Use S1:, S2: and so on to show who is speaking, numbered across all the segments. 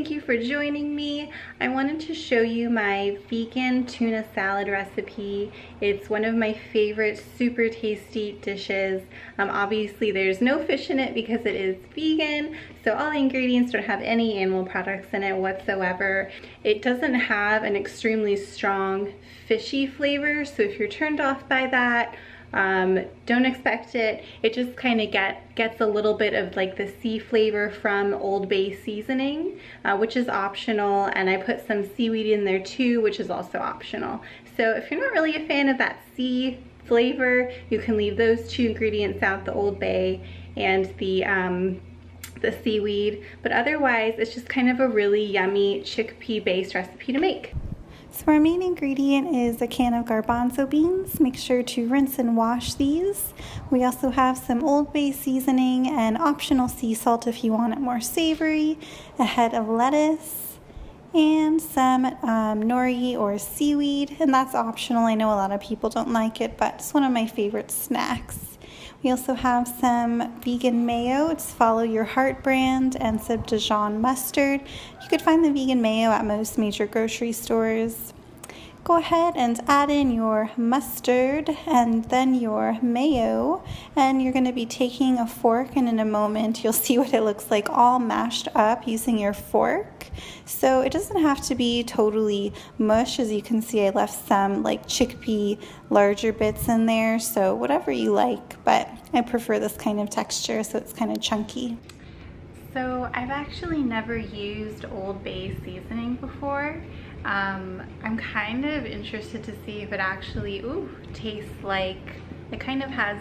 S1: thank you for joining me. I wanted to show you my vegan tuna salad recipe. It's one of my favorite super tasty dishes. Obviously there's no fish in it because it is vegan, so all the ingredients don't have any animal products in it whatsoever. It doesn't have an extremely strong fishy flavor, so if you're turned off by that, don't expect it. It just kind of gets a little bit of like the sea flavor from Old Bay seasoning, which is optional, and I put some seaweed in there too, which is also optional. So if you're not really a fan of that sea flavor, you can leave those two ingredients out, the Old Bay and the seaweed, but otherwise it's just kind of a really yummy chickpea based recipe to make.
S2: So our main ingredient is a can of garbanzo beans. Make sure to rinse and wash these. We also have some Old Bay seasoning and optional sea salt if you want it more savory, a head of lettuce, and some nori or seaweed, and that's optional. I know a lot of people don't like it, but it's one of my favorite snacks. We also have some vegan mayo. It's Follow Your Heart brand, and some Dijon mustard. You could find the vegan mayo at most major grocery stores. Go ahead and add in your mustard and then your mayo, and you're going to be taking a fork, and in a moment you'll see what it looks like all mashed up using your fork. So it doesn't have to be totally mush. As you can see, I left some like chickpea larger bits in there, so whatever you like, but I prefer this kind of texture, so it's kind of chunky.
S1: So I've actually never used Old Bay seasoning before. I'm kind of interested to see if it actually tastes like, it kind of has,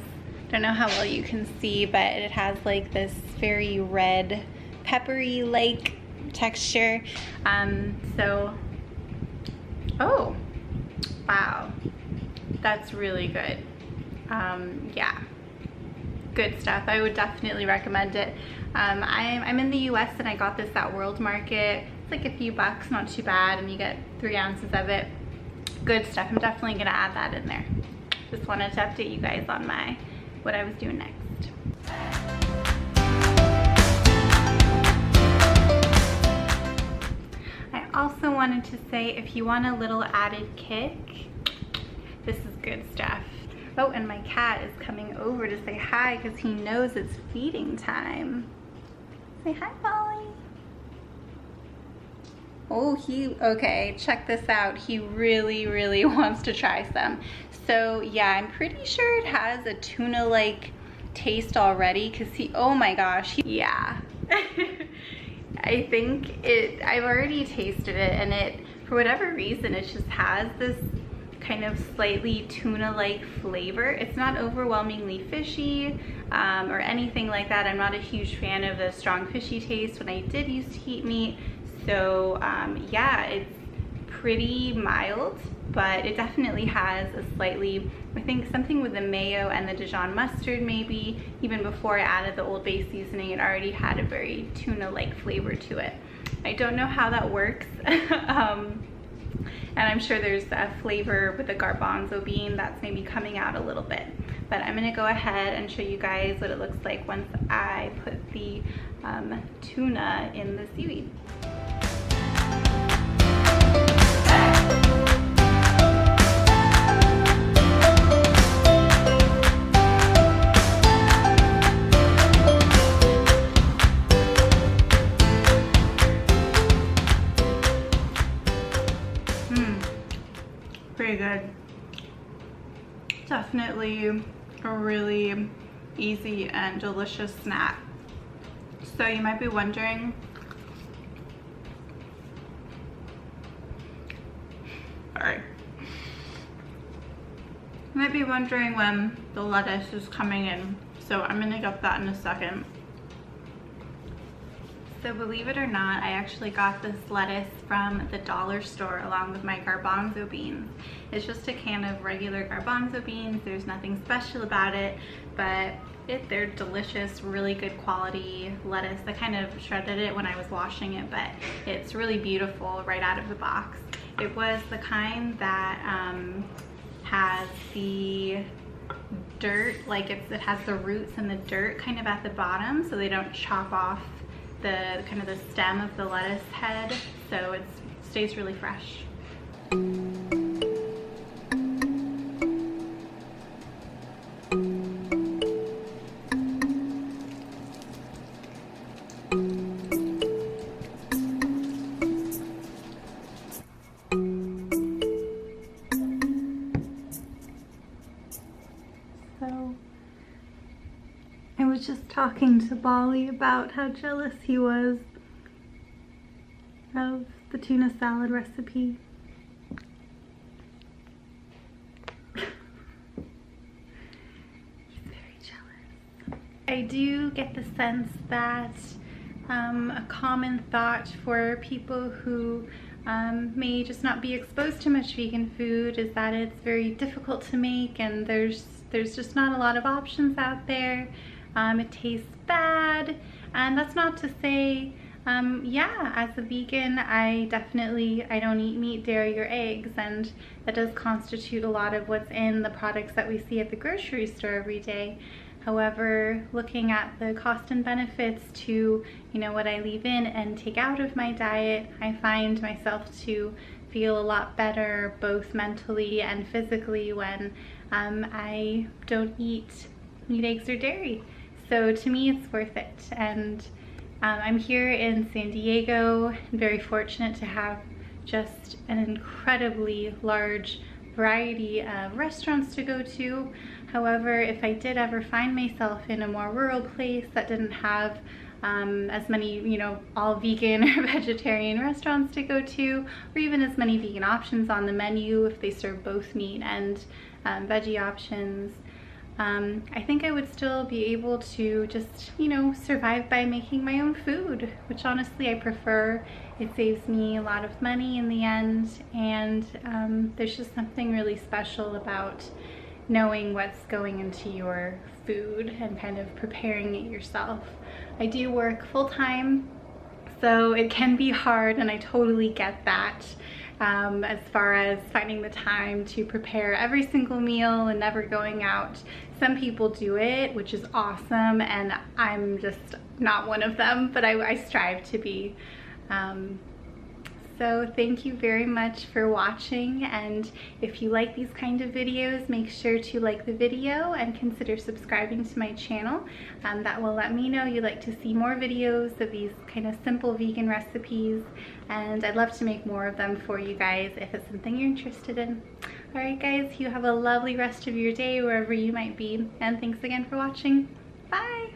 S1: don't know how well you can see, but it has like this very red peppery like texture. Oh wow, that's really good. Yeah, good stuff. I would definitely recommend it. I'm in the US and I got this at World Market. It's like a few bucks, not too bad, and you get 3 ounces of it. Good stuff. I'm definitely gonna add that in there. Just wanted to update you guys on what I was doing next. I also wanted to say, if you want a little added kick, this is good stuff. Oh, and my cat is coming over to say hi because he knows it's feeding time. Say hi, Polly. Oh, okay, check this out. He really wants to try some. So yeah, I'm pretty sure it has a tuna-like taste already because oh my gosh, yeah. I think I've already tasted it, and for whatever reason, it just has this kind of slightly tuna-like flavor. It's not overwhelmingly fishy or anything like that. I'm not a huge fan of the strong fishy taste when I did used to eat meat. So yeah, it's pretty mild, but it definitely has a slightly, I think something with the mayo and the Dijon mustard maybe, even before I added the Old Bay seasoning, it already had a very tuna-like flavor to it. I don't know how that works. And I'm sure there's a flavor with the garbanzo bean that's maybe coming out a little bit. But I'm gonna go ahead and show you guys what it looks like once I put the tuna in the seaweed. Pretty good. Definitely a really easy and delicious snack. So you might be wondering, sorry. You might be wondering when the lettuce is coming in. So I'm gonna get that in a second. So believe it or not, I actually got this lettuce from the dollar store along with my garbanzo beans. It's just a can of regular garbanzo beans. There's nothing special about it, but they're delicious, really good quality lettuce. I kind of shredded it when I was washing it, but it's really beautiful right out of the box. It was the kind that has the dirt, like it has the roots and the dirt kind of at the bottom, so they don't chop off the kind of the stem of the lettuce head, so it stays really fresh. So I was just talking to Bolly about how jealous he was of the tuna salad recipe. He's very jealous. I do get the sense that a common thought for people who may just not be exposed to much vegan food is that it's very difficult to make, and there's just not a lot of options out there. It tastes bad, and that's not to say, yeah, as a vegan, I don't eat meat, dairy, or eggs, and that does constitute a lot of what's in the products that we see at the grocery store every day. However, looking at the cost and benefits to, you know, what I leave in and take out of my diet, I find myself to feel a lot better both mentally and physically when I don't eat meat, eggs, or dairy. So to me, it's worth it. And I'm here in San Diego, very fortunate to have just an incredibly large variety of restaurants to go to. However, if I did ever find myself in a more rural place that didn't have as many, you know, all vegan or vegetarian restaurants to go to, or even as many vegan options on the menu if they serve both meat and veggie options, I think I would still be able to just, you know, survive by making my own food, which honestly I prefer. It saves me a lot of money in the end, and there's just something really special about knowing what's going into your food and kind of preparing it yourself. I do work full-time, so it can be hard, and I totally get that. As far as finding the time to prepare every single meal and never going out. Some people do it, which is awesome, and I'm just not one of them, but I strive to be. So thank you very much for watching, and if you like these kind of videos, make sure to like the video and consider subscribing to my channel. That will let me know you'd like to see more videos of these kind of simple vegan recipes, and I'd love to make more of them for you guys if it's something you're interested in. Alright guys, you have a lovely rest of your day wherever you might be, and thanks again for watching. Bye!